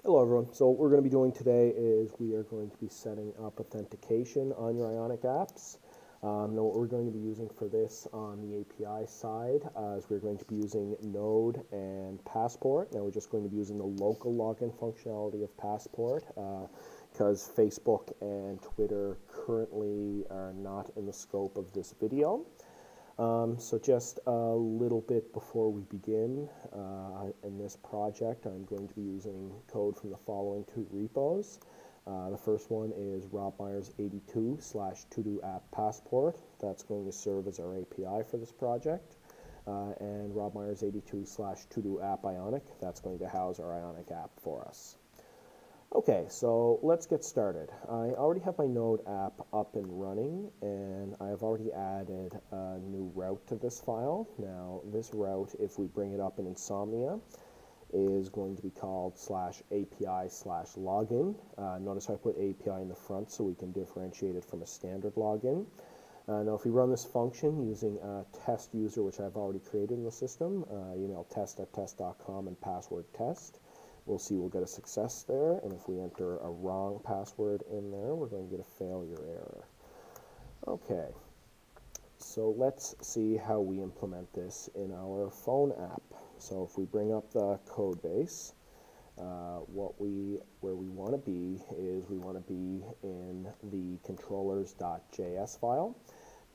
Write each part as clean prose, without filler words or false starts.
Hello everyone. So what we're going to be doing today is we are going to be setting up authentication on your Ionic apps. Now what we're going to be using for this on the API side is we're going to be using Node and Passport. Now we're just going to be using the local login functionality of Passport because Facebook and Twitter currently are not in the scope of this video. So just a little bit before we begin, in this project I'm going to be using code from the following two repos. The first one is robmyers82/todo app passport. That's going to serve as our API for this project. And robmyers82/todo app Ionic. That's going to house our Ionic app for us. Okay, so let's get started. I already have my Node app up and running, and I've already added a new route to this file. Now, this route, if we bring it up in Insomnia, is going to be called /API/login. Notice I put API in the front so we can differentiate it from a standard login. Now, if we run this function using a test user, which I've already created in the system, email test@test.com and password test, we'll see we'll get a success there, and if we enter a wrong password in there, we're going to get a failure error. Okay, so let's see how we implement this in our phone app. So if we bring up the code base, where we want to be is we want to be in the controllers.js file.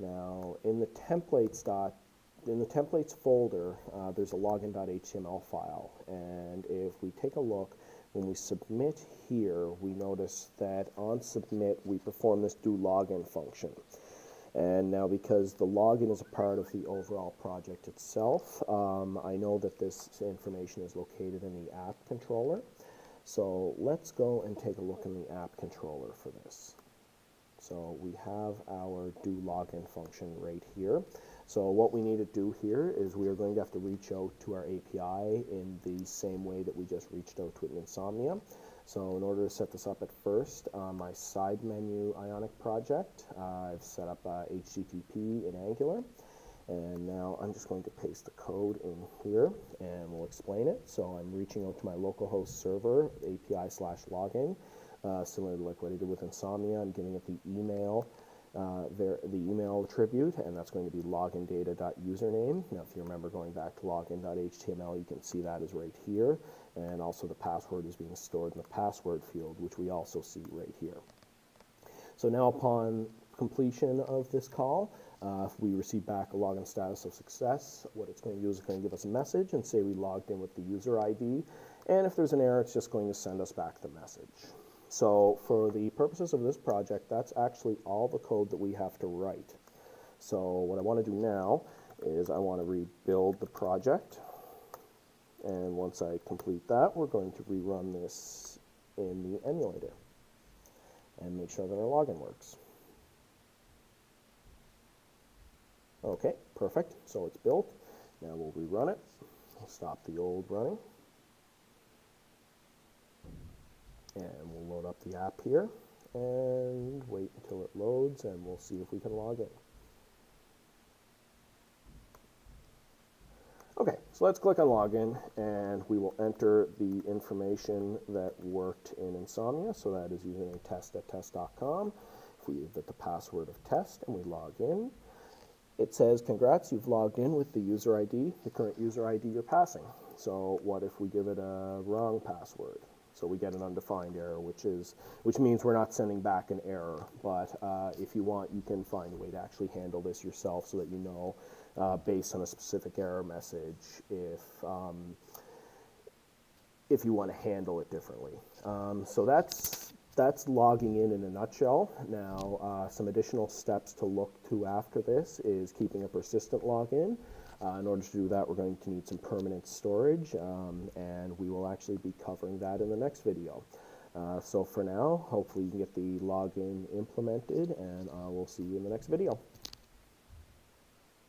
Now, in the templates folder, there's a login.html file, and if we take a look, when we submit here, we notice that on submit, we perform this doLogin function. And now because the login is a part of the overall project itself, I know that this information is located in the app controller. So let's go and take a look in the app controller for this. So we have our doLogin function right here. So what we need to do here is we are going to have to reach out to our API in the same way that we just reached out to it in Insomnia. So in order to set this up at first, on my side menu Ionic project, I've set up HTTP in Angular. And now I'm just going to paste the code in here and we'll explain it. So I'm reaching out to my localhost server, API/login. Similar to like what I did with Insomnia, I'm giving it the email attribute, and that's going to be logindata.username. Now, if you remember going back to login.html, you can see that is right here, and also the password is being stored in the password field, which we also see right here. So now upon completion of this call, if we receive back a login status of success, what it's going to do is it's going to give us a message and say we logged in with the user ID, and if there's an error, it's just going to send us back the message. So for the purposes of this project, that's actually all the code that we have to write. So what I want to do now is I want to rebuild the project. And once I complete that, we're going to rerun this in the emulator and make sure that our login works. Okay, perfect. So it's built. Now we'll rerun it. We'll stop the old running. And we'll load up the app here and wait until it loads, and we'll see if we can log in. Okay, so let's click on login, and we will enter the information that worked in Insomnia. So that is username test@test.com. If we give it the password of test and we log in, it says, congrats, you've logged in with the user ID, the current user ID you're passing. So what if we give it a wrong password? So we get an undefined error, which means we're not sending back an error. But if you want, you can find a way to actually handle this yourself so that you know, based on a specific error message, if you want to handle it differently. So that's logging in a nutshell. Now, some additional steps to look to after this is keeping a persistent login. In order to do that, we're going to need some permanent storage, and we will actually be covering that in the next video. So for now, hopefully you can get the login implemented, and we'll see you in the next video.